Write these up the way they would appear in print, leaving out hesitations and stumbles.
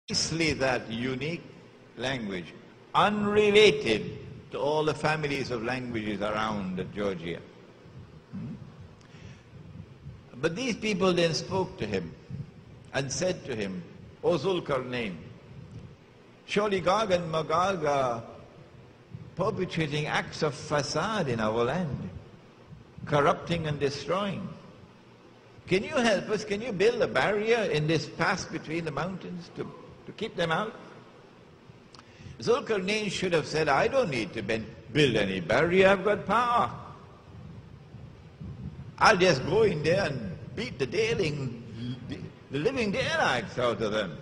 precisely that unique language, unrelated to all the families of languages around Georgia. But these people then spoke to him and said to him, O Zulkarnain, surely Gog and Magog are perpetrating acts of facade in our land, corrupting and destroying. Can you help us? Can you build a barrier in this pass between the mountains to keep them out? Zulkarnain should have said, I don't need to build any barrier, I've got power. I'll just go in there and beat the living daylights out of them.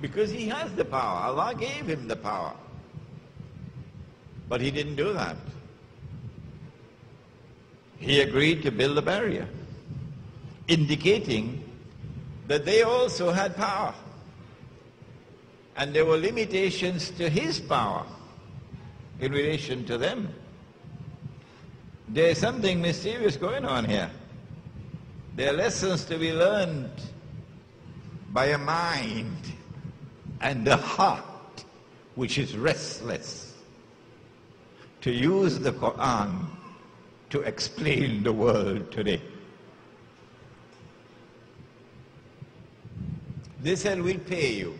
Because he has the power. Allah gave him the power. But he didn't do that. He agreed to build a barrier, indicating that they also had power. And there were limitations to his power in relation to them. There is something mysterious going on here. There are lessons to be learned by a mind and a heart which is restless, to use the Quran to explain the world today. They said, we'll pay you.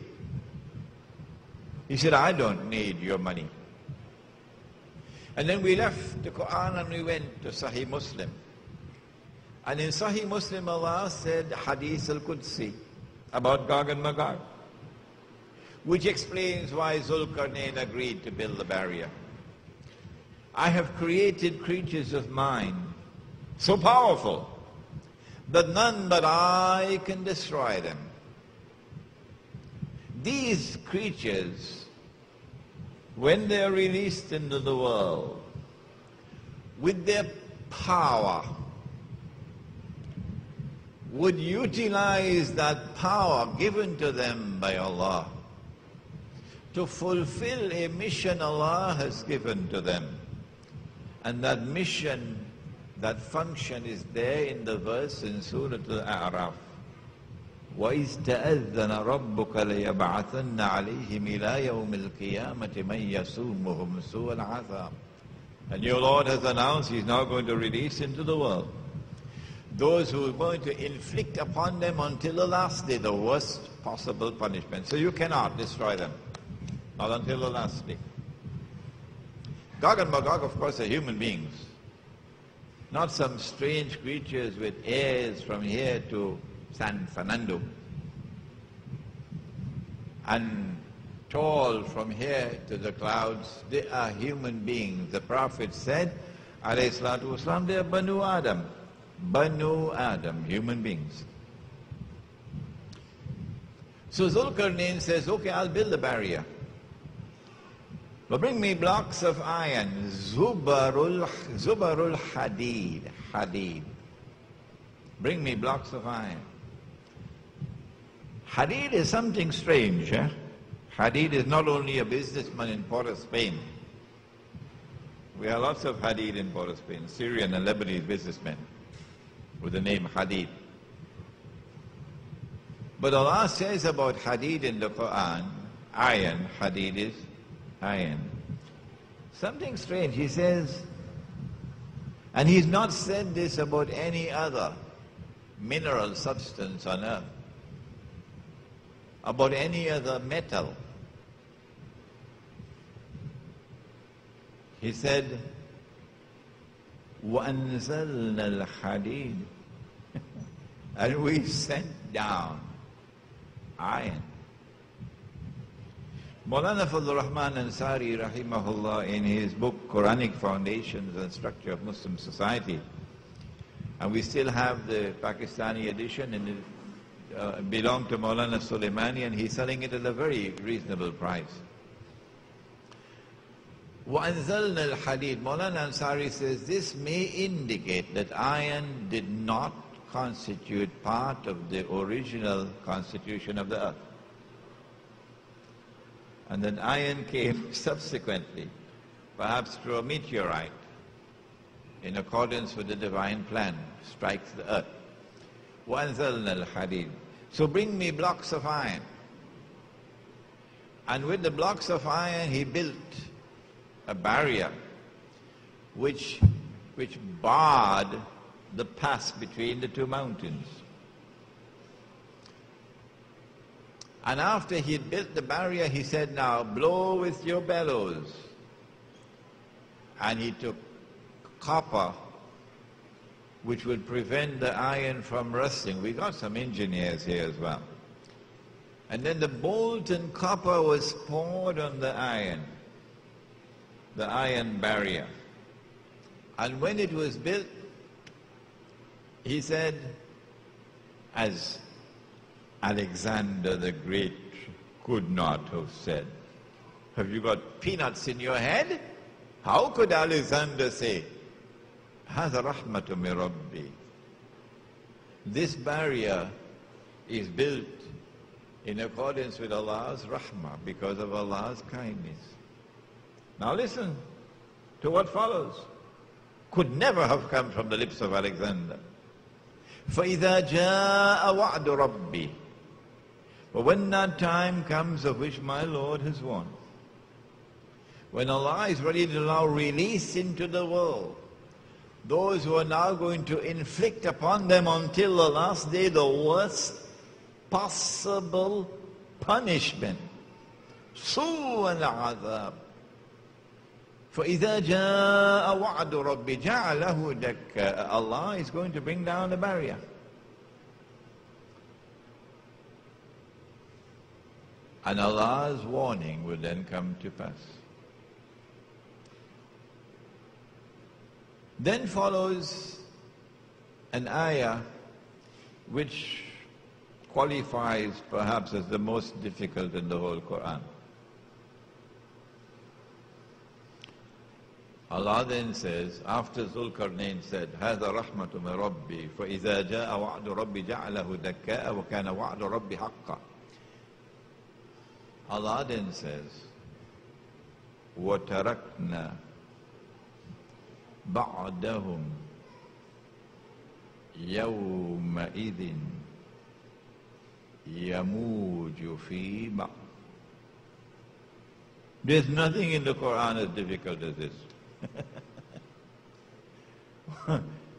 He said, I don't need your money. And then we left the Quran and we went to Sahih Muslim. And in Sahih Muslim, Allah said Hadith al-Qudsi about Gog and Magog, which explains why Zulkarnain agreed to build the barrier. I have created creatures of mine so powerful that none but I can destroy them. These creatures, when they are released into the world, with their power, would utilize that power given to them by Allah to fulfill a mission Allah has given to them. And that mission, that function is there in the verse in Surah Al-A'raf. وَإِذْ تَأَذَّنَ رَبُّكَ لَيَبْعَثَنَّ عَلَيْهِمْ إِلَىٰ يَوْمِ الْقِيَامَةِ مَنْ يَسُومُهُمْ سُوءَ الْعَذَابِ. And your Lord has announced He's now going to release into the world those who are going to inflict upon them until the last day the worst possible punishment. So you cannot destroy them, not until the last day. Gog and Magog, of course, are human beings, not some strange creatures with ears from here to San Fernando and tall from here to the clouds. They are human beings. The Prophet said, alayhi salatu wasalam, they are Banu Adam. Banu Adam, human beings. So Zulkarnain says, okay, I'll build a barrier. But bring me blocks of iron, zubarul hadid. Bring me blocks of iron. Hadid is something strange. Hadid is not only a businessman in Port of Spain. We have lots of Hadid in Port of Spain, Syrian and Lebanese businessmen with the name Hadid. But Allah says about Hadid in the Quran, iron, Hadid is iron. Something strange. He says, and He's not said this about any other mineral substance on earth, about any other metal. He said, وَأَنزَلْنَا الْحَدِيدِ and we sent down iron. Maulana Rahman Ansari rahimahullah, in his book Quranic Foundations and Structure of Muslim Society, and we still have the Pakistani edition, and it belonged to Maulana Sulaimani, and he's selling it at a very reasonable price. وَأَنزَلْنَا الْحَدِيدِ, Maulana Ansari says this may indicate that iron did not constitute part of the original constitution of the earth, and that iron came subsequently, perhaps through a meteorite, in accordance with the divine plan, strikes the earth. وَأَنزَلْنَا الْحَدِيدِ. So bring me blocks of iron. And with the blocks of iron he built a barrier which barred the pass between the two mountains. And after he had built the barrier, he said, now blow with your bellows. And he took copper, which would prevent the iron from rusting. We got some engineers here as well. And then the molten copper was poured on the iron barrier. And when it was built, he said, as Alexander the Great could not have said. Have you got peanuts in your head? How could Alexander say, هذا رحمة من ربي? This barrier is built in accordance with Allah's rahmah, because of Allah's kindness. Now listen to what follows. Could never have come from the lips of Alexander. فَإِذَا جَاءَ وَعْدُ رَبِّي. But when that time comes of which my Lord has won, when Allah is ready to now release into the world those who are now going to inflict upon them until the last day the worst possible punishment. سوء العذاب. فَإِذَا جَاءَ وَعْدُ رَبِّ جَعَلَهُ دَكَّاءَ. Allah is going to bring down a barrier. And Allah's warning will then come to pass. Then follows an ayah which qualifies perhaps as the most difficult in the whole Quran. Allah then says, after Zulkarnain said, هَذَا رَحْمَةٌ مِنْ رَبِّي فَإِذَا جَاءَ وَعْدُ رَبِّ جَعَلَهُ دَكَّاءَ وَكَانَ وَعْدُ رَبِّ حَقًّا. Allah then says, وَتَرَكْنَا بَعْدَهُمْ يَوْمَئِذٍ يَمُوجُ فِي بَعْضٍ. There's nothing in the Quran as difficult as this.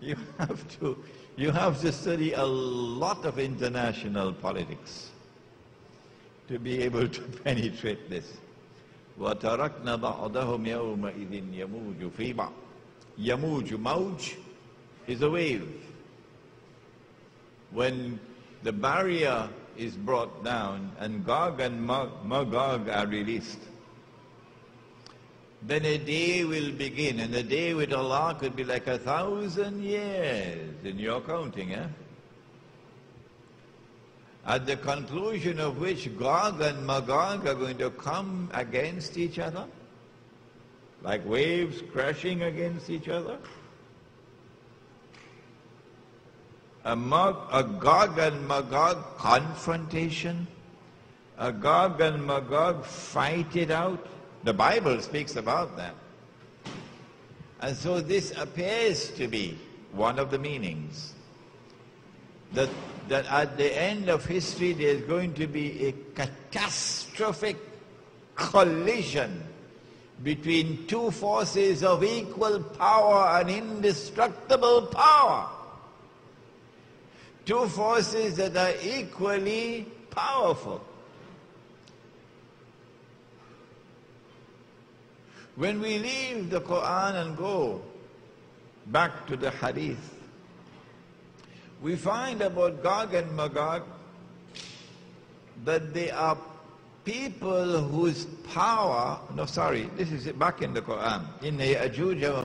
You have to study a lot of international politics to be able to penetrate this. وَتَرَكْنَا بَعْضَهُمْ يَوْمَئِذٍ يَمُوجُ فِي بَعْضٍ. Yamuj, Mauj is a wave. When the barrier is brought down and Gog and Magog are released, then a day will begin, and a day with Allah could be like 1,000 years in your counting, eh? At the conclusion of which Gog and Magog are going to come against each other, like waves crashing against each other. A Gog and Magog confrontation, a Gog and Magog fight it out. The Bible speaks about that. And so this appears to be one of the meanings. That at the end of history there's going to be a catastrophic collision between two forces of equal power and indestructible power. Two forces that are equally powerful. When we leave the Quran and go back to the Hadith, we find about Gog and Magog that they are people whose power, this is back in the Quran, in the Ya'juj wa